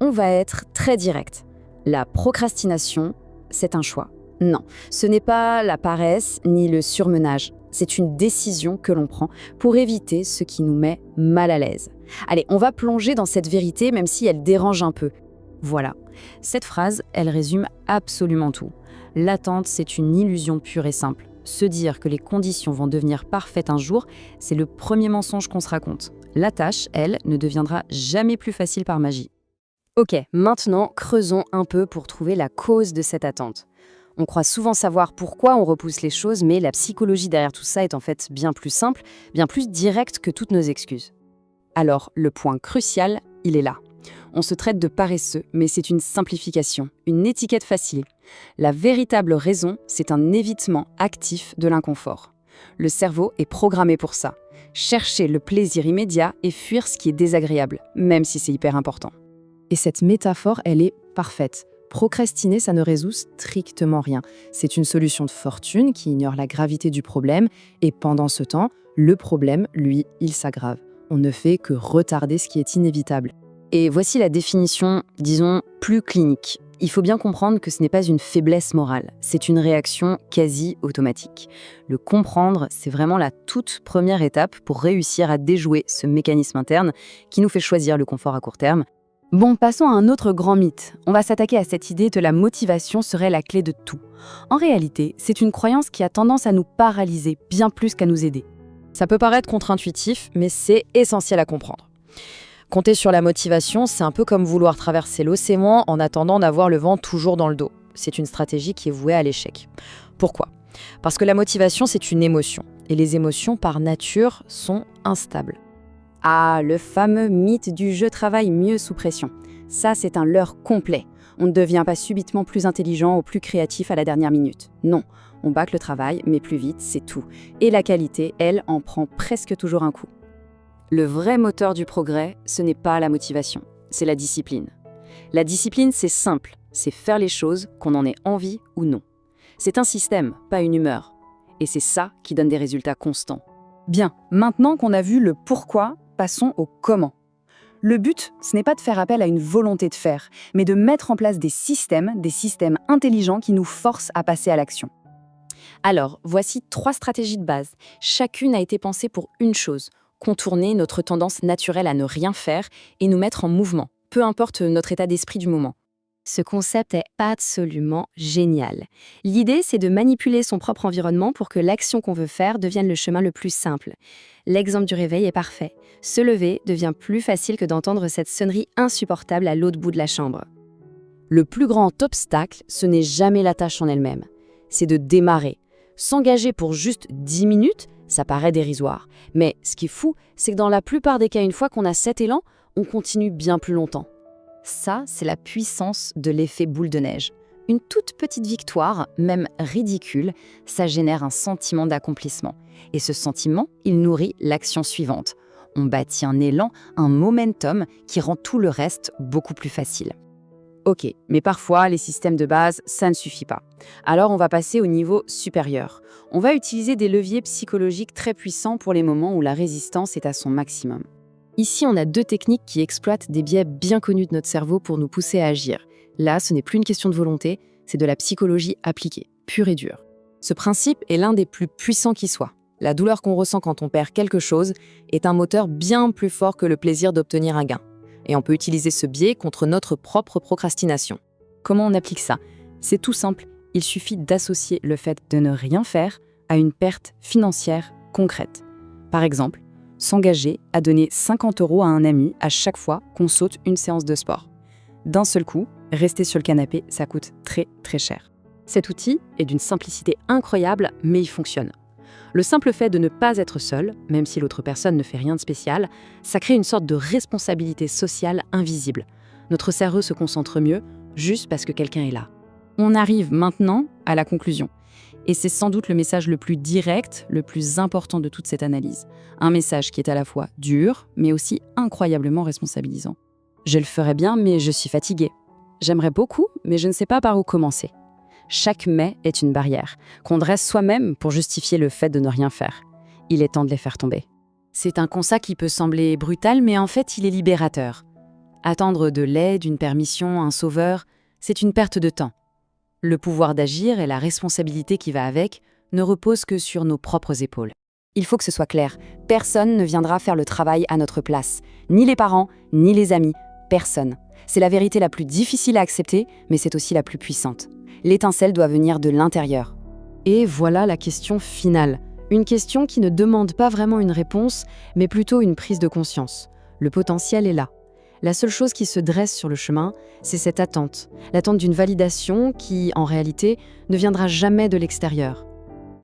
On va être très direct. La procrastination, c'est un choix. Non, ce n'est pas la paresse ni le surmenage. C'est une décision que l'on prend pour éviter ce qui nous met mal à l'aise. Allez, on va plonger dans cette vérité même si elle dérange un peu. Voilà, cette phrase, elle résume absolument tout. L'attente, c'est une illusion pure et simple. Se dire que les conditions vont devenir parfaites un jour, c'est le premier mensonge qu'on se raconte. La tâche, elle, ne deviendra jamais plus facile par magie. Ok, maintenant, creusons un peu pour trouver la cause de cette attente. On croit souvent savoir pourquoi on repousse les choses, mais la psychologie derrière tout ça est en fait bien plus simple, bien plus directe que toutes nos excuses. Alors, le point crucial, il est là. On se traite de paresseux, mais c'est une simplification, une étiquette facile. La véritable raison, c'est un évitement actif de l'inconfort. Le cerveau est programmé pour ça. Chercher le plaisir immédiat et fuir ce qui est désagréable, même si c'est hyper important. Et cette métaphore, elle est parfaite. Procrastiner, ça ne résout strictement rien. C'est une solution de fortune qui ignore la gravité du problème et pendant ce temps, le problème, lui, il s'aggrave. On ne fait que retarder ce qui est inévitable. Et voici la définition, disons, plus clinique. Il faut bien comprendre que ce n'est pas une faiblesse morale, c'est une réaction quasi automatique. Le comprendre, c'est vraiment la toute première étape pour réussir à déjouer ce mécanisme interne qui nous fait choisir le confort à court terme. Bon, passons à un autre grand mythe. On va s'attaquer à cette idée que la motivation serait la clé de tout. En réalité, c'est une croyance qui a tendance à nous paralyser bien plus qu'à nous aider. Ça peut paraître contre-intuitif, mais c'est essentiel à comprendre. Compter sur la motivation, c'est un peu comme vouloir traverser l'océan en attendant d'avoir le vent toujours dans le dos. C'est une stratégie qui est vouée à l'échec. Pourquoi ? Parce que la motivation, c'est une émotion. Et les émotions, par nature, sont instables. Ah, le fameux mythe du « je travaille mieux sous pression ». Ça, c'est un leurre complet. On ne devient pas subitement plus intelligent ou plus créatif à la dernière minute. Non, on bâcle le travail, mais plus vite, c'est tout. Et la qualité, elle, en prend presque toujours un coup. Le vrai moteur du progrès, ce n'est pas la motivation, c'est la discipline. La discipline, c'est simple, c'est faire les choses qu'on en ait envie ou non. C'est un système, pas une humeur. Et c'est ça qui donne des résultats constants. Bien, maintenant qu'on a vu le pourquoi, passons au comment. Le but, ce n'est pas de faire appel à une volonté de faire, mais de mettre en place des systèmes intelligents qui nous forcent à passer à l'action. Alors, voici 3 stratégies de base. Chacune a été pensée pour une chose, contourner notre tendance naturelle à ne rien faire et nous mettre en mouvement, peu importe notre état d'esprit du moment. Ce concept est absolument génial. L'idée, c'est de manipuler son propre environnement pour que l'action qu'on veut faire devienne le chemin le plus simple. L'exemple du réveil est parfait. Se lever devient plus facile que d'entendre cette sonnerie insupportable à l'autre bout de la chambre. Le plus grand obstacle, ce n'est jamais la tâche en elle-même. C'est de démarrer. S'engager pour juste 10 minutes, ça paraît dérisoire. Mais ce qui est fou, c'est que dans la plupart des cas, une fois qu'on a cet élan, on continue bien plus longtemps. Ça, c'est la puissance de l'effet boule de neige. Une toute petite victoire, même ridicule, ça génère un sentiment d'accomplissement. Et ce sentiment, il nourrit l'action suivante. On bâtit un élan, un momentum qui rend tout le reste beaucoup plus facile. Ok, mais parfois, les systèmes de base, ça ne suffit pas. Alors, on va passer au niveau supérieur. On va utiliser des leviers psychologiques très puissants pour les moments où la résistance est à son maximum. Ici, on a 2 techniques qui exploitent des biais bien connus de notre cerveau pour nous pousser à agir. Là, ce n'est plus une question de volonté, c'est de la psychologie appliquée, pure et dure. Ce principe est l'un des plus puissants qui soit. La douleur qu'on ressent quand on perd quelque chose est un moteur bien plus fort que le plaisir d'obtenir un gain. Et on peut utiliser ce biais contre notre propre procrastination. Comment on applique ça ? C'est tout simple, il suffit d'associer le fait de ne rien faire à une perte financière concrète. Par exemple, s'engager à donner 50 € à un ami à chaque fois qu'on saute une séance de sport. D'un seul coup, rester sur le canapé, ça coûte très très cher. Cet outil est d'une simplicité incroyable, mais il fonctionne. Le simple fait de ne pas être seul, même si l'autre personne ne fait rien de spécial, ça crée une sorte de responsabilité sociale invisible. Notre cerveau se concentre mieux juste parce que quelqu'un est là. On arrive maintenant à la conclusion. Et c'est sans doute le message le plus direct, le plus important de toute cette analyse. Un message qui est à la fois dur, mais aussi incroyablement responsabilisant. Je le ferais bien, mais je suis fatiguée. J'aimerais beaucoup, mais je ne sais pas par où commencer. Chaque mais est une barrière, qu'on dresse soi-même pour justifier le fait de ne rien faire. Il est temps de les faire tomber. C'est un constat qui peut sembler brutal, mais en fait, il est libérateur. Attendre de l'aide, une permission, un sauveur, c'est une perte de temps. Le pouvoir d'agir et la responsabilité qui va avec ne reposent que sur nos propres épaules. Il faut que ce soit clair, personne ne viendra faire le travail à notre place. Ni les parents, ni les amis, personne. C'est la vérité la plus difficile à accepter, mais c'est aussi la plus puissante. L'étincelle doit venir de l'intérieur. Et voilà la question finale. Une question qui ne demande pas vraiment une réponse, mais plutôt une prise de conscience. Le potentiel est là. La seule chose qui se dresse sur le chemin, c'est cette attente. L'attente d'une validation qui, en réalité, ne viendra jamais de l'extérieur.